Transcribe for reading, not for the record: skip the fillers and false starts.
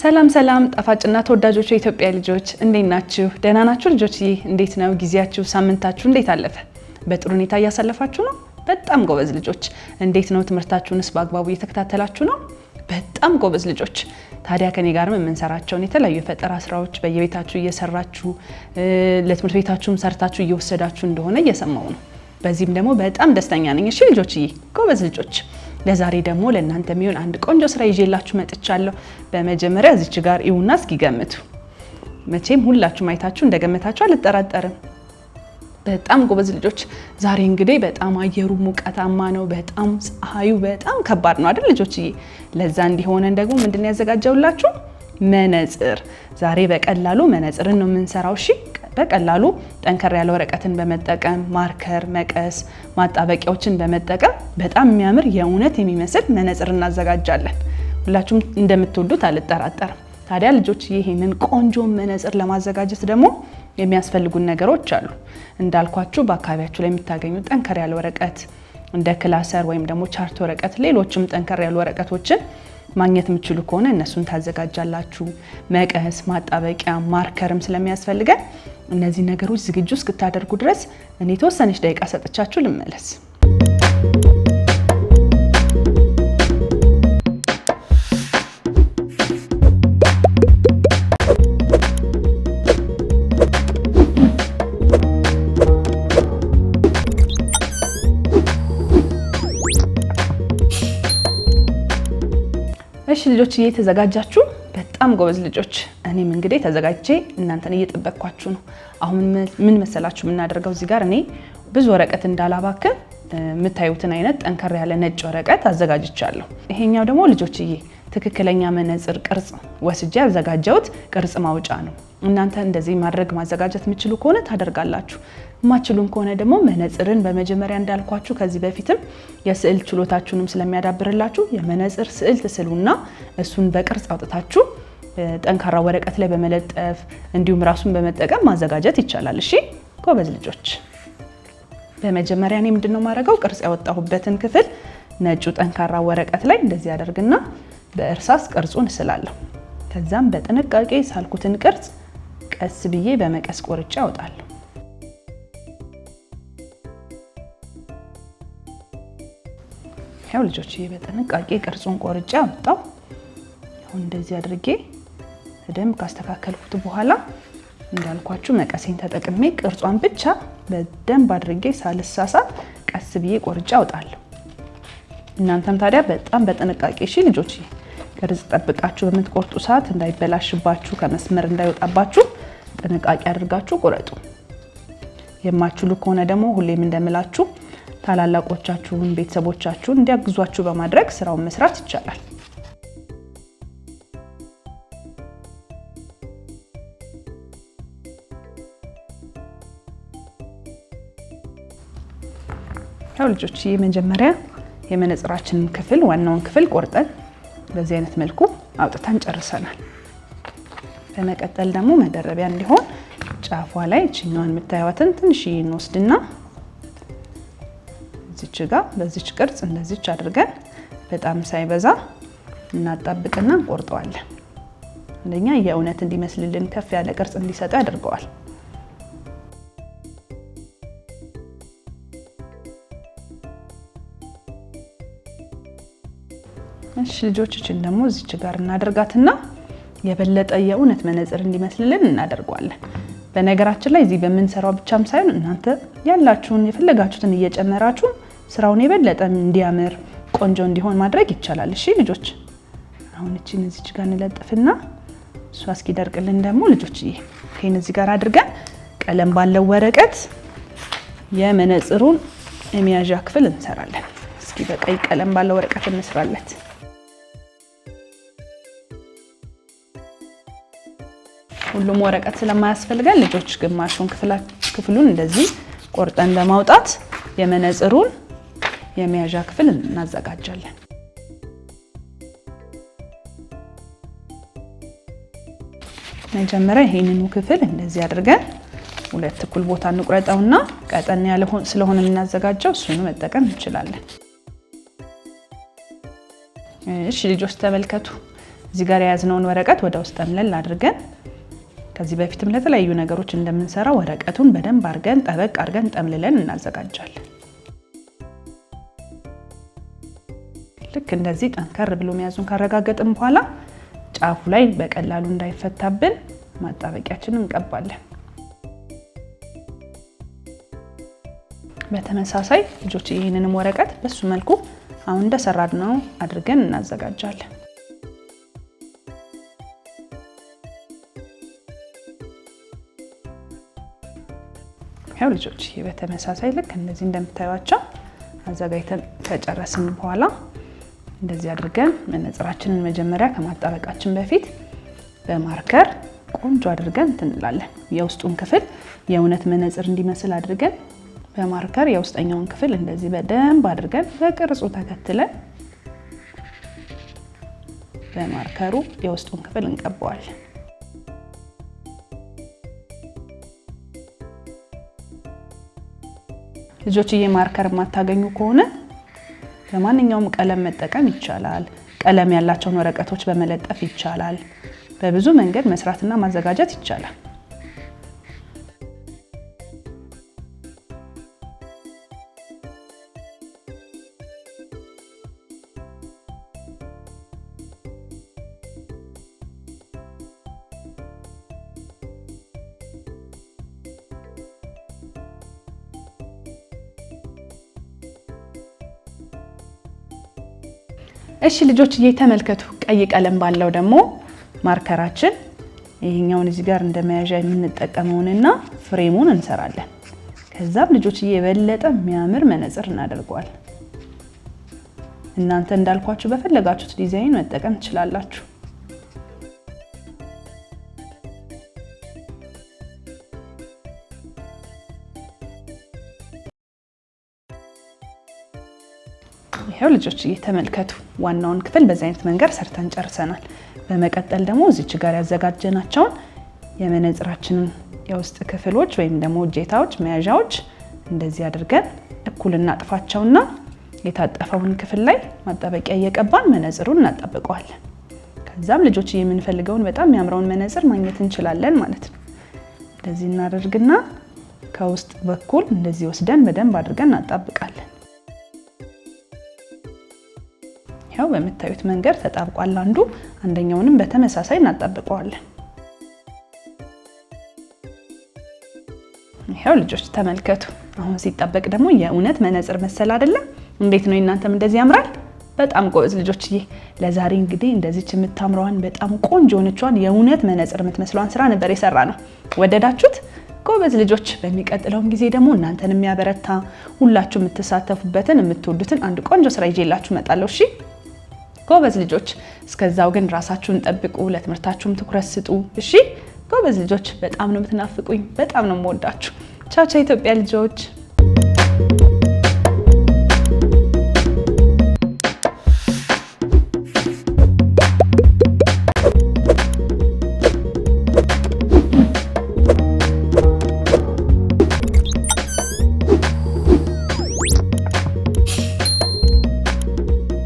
ሰላም ጣፋጭና ተወዳጆች የኢትዮጵያ ልጆች እንዴት ናችሁ? ደህና ናችሁ ልጆች? እንዴት ነው ጊዜያችሁ? ሳምንታችሁ እንዴት አለፈ? በጥሩ ሁኔታ እያሳለፋችሁ ነው? በጣም ጎበዝ ልጆች። እንዴት ነው ትምህርታችሁንስ በአግባቡ እየተከታተላችሁ ነው? በጣም ጎበዝ ልጆች። ታዲያ ከኔ ጋርም የምንሰራቸውን የተለያዩ የፈጠራ ስራዎች በየቤታችሁ እየሰራችሁ ለትምህርት ቤታችሁም ሰርታችሁ እየወሰዳችሁ እንደሆነ እየሰማው ነው። በዚህም ደግሞ በጣም ደስተኛ ነኝ። እሺ ልጆች፣ ጎበዝ ልጆች። ለዛሬ ደግሞ ለእናንተ የሚሆን አንድ ቆንጆ ስራ ይዤላችሁ መጥቻለሁ። በመጀመሪያ እዚች ጋር ይውና እስኪ ገምቱ። መቼም ሁላችሁም አይታችሁ እንደገመታችሁ አልጠራጠርም። በጣም ጎበዝ ልጆች። ዛሬ እንግዲህ በጣም አየሩ ሙቀታማ ነው። በጣም ፀሐዩ በጣም ከባድ ነው አይደል ልጆች? ለዛ እንዲሆነን ደግሞ ምንድነው ያዘጋጀውላችሁ? መነጽር። ዛሬ በቀላሉ መነጽርን ነው የምንሰራው። እሺ በቀላሉ ጠንከር ያለ ወረቀትን በመጠቀም ማርከር፣ መቀስ፣ ማጣበቂያዎችን በመጠቀም በጣም የሚያምር የእውነት የሚመስል መነጽር እናዘጋጃለን። ሁላችሁም እንደምትወዱት አልጠራጠርም። ታዲያ ልጆች ይሄንን ቆንጆ መነጽር ለማዘጋጀት ደግሞ የሚያስፈልጉን ነገሮች አሉ። እንዳልኳችሁ በአካባቢያችሁ ላይ የምታገኙ ጠንከር ያለ ወረቀት እንደ ክላሰር ወይም ደግሞ ቻርት ወረቀት፣ ሌሎችም ጠንከር ያሉ ወረቀቶችን ማግኘት የምትችሉ ከሆነ እነሱን ታዘጋጃላችሁ። መቀስ፣ ማጣበቂያ፣ ማርከርም ስለሚያስፈልገን እነዚህ ነገሮች ዝግጁ እስክታደርጉ ድረስ እኔ ተወሰነች ደቂቃ ሰጥቻችሁ ልመለስ። እሺ ልጆች እየተዘጋጃችሁ? በጣም ጎበዝ ልጆች። እኔም እንግዲህ ተዘጋጅቼ እናንተን እየጠበቅኳችሁ ነው። አሁን ምን መሰላችሁ የምናደርገው? እዚህ ጋር እኔ ብዙ ወረቀት እንዳላባክን የምታዩትን አይነት ጠንከር ያለ ነጭ ወረቀት አዘጋጅቻለሁ። ይሄኛው ደግሞ ልጆችዬ ትክክለኛ መነጽር ቅርጽ ወስጄ ያዘጋጀሁት ቅርጽ ማውጫ ነው። እናንተ እንደዚህ ማዘጋጀት የምትችሉ ከሆነ ታደርጋላችሁ። የማትችሉም ከሆነ ደግሞ መነጽርን በመጀመሪያ እንዳልኳችሁ ከዚህ በፊትም የስዕል ችሎታችሁንም ስለሚያዳብርላችሁ የመነጽር ስዕል ትስሉና እሱን በቅርጽ አውጥታችሁ ጠንካራ ወረቀት ላይ በመለጠፍ እንዲሁም ራሱን በመጠቀም ማዘጋጀት ይቻላል። እሺ ጎበዝ ልጆች። በመጀመሪያ እኔ ምንድነው ማድረገው? ቅርጽ ያወጣሁበትን ክፍል ነጩ ጠንካራ ወረቀት ላይ እንደዚህ አደርግና በእርሳስ ቅርጹን እስላለሁ። ከዛም በጥንቃቄ ሳልኩትን ቅርጽ ቀስ ብዬ በመቀስ ቆርጬ አወጣለሁ። ያው ልጆች በጥንቃቄ ቅርጹን ቆርጬ አወጣው። አሁን እንደዚህ አድርጌ በደንብ ካስተካከልኩት በኋላ እንዳልኳችሁ መቀሴን ተጠቅሜ ቅርጿን ብቻ በደንብ አድርጌ ሳልሳሳት ቀስ ብዬ ቆርጬ አወጣለሁ። እናንተም ታዲያ በጣም በጥንቃቄ እሺ ልጆች፣ ቅርጽ ጠብቃችሁ በምትቆርጡ ሰዓት እንዳይበላሽባችሁ ከመስመር እንዳይወጣባችሁ ጥንቃቄ አድርጋችሁ ቁረጡ። የማትችሉ ከሆነ ደግሞ ሁሌም እንደምላችሁ ታላላቆቻችሁን ቤተሰቦቻችሁን እንዲያግዟችሁ በማድረግ ስራውን መስራት ይቻላል። ያው ልጆች የመጀመሪያ የመነጽራችንን ክፍል ዋናውን ክፍል ቆርጠን በዚህ አይነት መልኩ አውጥተን ጨርሰናል። በመቀጠል ደግሞ መደረቢያ እንዲሆን ጫፏ ላይ እቺኛውን የምታዩዋትን ትንሽዬ እንወስድና እዚች ጋር በዚች ቅርጽ እንደዚች አድርገን በጣም ሳይበዛ እናጣብቅና እንቆርጠዋለን። አንደኛ የእውነት እንዲመስልልን ከፍ ያለ ቅርጽ እንዲሰጠው ያደርገዋል። እሺ ልጆች እቺን ደግሞ እዚች ጋር እናደርጋትና የበለጠ የእውነት መነጽር እንዲመስልልን እናደርገዋለን። በነገራችን ላይ እዚህ በምንሰራው ብቻም ሳይሆን እናንተ ያላችሁን የፈለጋችሁትን እየጨመራችሁ ስራውን የበለጠ እንዲያምር ቆንጆ እንዲሆን ማድረግ ይቻላል። እሺ ልጆች አሁን እቺን እዚች ጋር እንለጥፍና እሷ እስኪደርቅልን ደግሞ ልጆች ይሄን እዚህ ጋር አድርገን ቀለም ባለው ወረቀት የመነጽሩን የሚያዣ ክፍል እንሰራለን። እስኪ በቀይ ቀለም ባለው ወረቀት እንስራለት። ሁሉም ወረቀት ስለማያስፈልገን ልጆች ግማሹን ክፍሉን እንደዚህ ቆርጠን በማውጣት የመነጽሩን የሚያዣ ክፍል እናዘጋጃለን። መጀመሪያ ይሄንኑ ክፍል እንደዚህ አድርገን ሁለት እኩል ቦታ እንቁረጠውና ቀጠን ያለ ስለሆነ የምናዘጋጀው እሱን መጠቀም እንችላለን። እሺ ልጆች ተመልከቱ። እዚህ ጋር የያዝነውን ወረቀት ወደ ውስጥ ጠምለል አድርገን ከዚህ በፊትም ለተለያዩ ነገሮች እንደምንሰራ ወረቀቱን በደንብ አድርገን ጠበቅ አድርገን ጠምልለን እናዘጋጃለን። ልክ እንደዚህ ጠንከር ብሎ መያዙን ካረጋገጥን በኋላ ጫፉ ላይ በቀላሉ እንዳይፈታብን ማጣበቂያችንን እንቀባለን። በተመሳሳይ ልጆች ይሄንንም ወረቀት በሱ መልኩ አሁን እንደሰራነው አድርገን እናዘጋጃለን። ያው ልጆች በተመሳሳይ ልክ እንደዚህ እንደምታዩዋቸው አዘጋጅተን ከጨረስን በኋላ እንደዚህ አድርገን መነጽራችንን መጀመሪያ ከማጣበቃችን በፊት በማርከር ቆንጆ አድርገን እንላለን። የውስጡን ክፍል የእውነት መነጽር እንዲመስል አድርገን በማርከር የውስጠኛውን ክፍል እንደዚህ በደንብ አድርገን በቅርጹ ተከትለን በማርከሩ የውስጡን ክፍል እንቀባዋለን። ልጆችዬ ማርከር የማታገኙ ከሆነ በማንኛውም ቀለም መጠቀም ይቻላል። ቀለም ያላቸውን ወረቀቶች በመለጠፍ ይቻላል። በብዙ መንገድ መስራትና ማዘጋጀት ይቻላል። እሺ ልጆችዬ ተመልከቱ። ቀይ ቀለም ባለው ደግሞ ማርከራችን ይሄኛውን እዚህ ጋር እንደመያዣ የምንጠቀመውንና ፍሬሙን እንሰራለን። ከዛም ልጆችዬ የበለጠ የሚያምር መነጽር እናደርገዋለን። እናንተ እንዳልኳችሁ በፈለጋችሁት ዲዛይን መጠቀም ትችላላችሁ። ይሄው ልጆችዬ ተመልከቱ። ዋናውን ክፍል በዚህ አይነት መንገድ ሰርተን ጨርሰናል። በመቀጠል ደግሞ እዚች ጋር ያዘጋጀናቸውን የመነጽራችንን የውስጥ ክፍሎች ወይም ደግሞ እጀታዎች መያዣዎች እንደዚህ አድርገን እኩል እናጥፋቸውና የታጠፈውን ክፍል ላይ ማጣበቂያ እየቀባን መነጽሩን እናጣብቀዋለን። ከዛም ልጆችዬ የምንፈልገውን በጣም የሚያምረውን መነጽር ማግኘት እንችላለን ማለት ነው። እንደዚህ እናደርግና ከውስጥ በኩል እንደዚህ ወስደን በደንብ አድርገን እናጣብቃለን። ያው በምታዩት መንገድ ተጣብቋል። አንደኛውንም በተመሳሳይ እናጣብቀዋለን። ይሄው ልጆች ተመልከቱ። አሁን ሲጣበቅ ደግሞ የእውነት መነጽር መሰል አይደለም? እንዴት ነው እናንተም እንደዚህ ያምራል? በጣም ጎበዝ ልጆችዬ። ለዛሬ እንግዲህ እንደዚች የምታምረዋን በጣም ቆንጆ ሆነቿን የእውነት መነጽር የምትመስለዋን ስራ ነበር የሰራነው። ወደዳችሁት? ጎበዝ ልጆች። በሚቀጥለውም ጊዜ ደግሞ እናንተን የሚያበረታ ሁላችሁ የምትሳተፉበትን የምትወዱትን አንድ ቆንጆ ስራ ይዤላችሁ እመጣለሁ። እሺ ጎበዝ ልጆች። እስከዛው ግን ራሳችሁን ጠብቁ፣ ለትምህርታችሁም ትኩረት ስጡ። እሺ ጎበዝ ልጆች። በጣም ነው የምትናፍቁኝ። በጣም ነው የምወዳችሁ። ቻው ቻው ኢትዮጵያ ልጆች።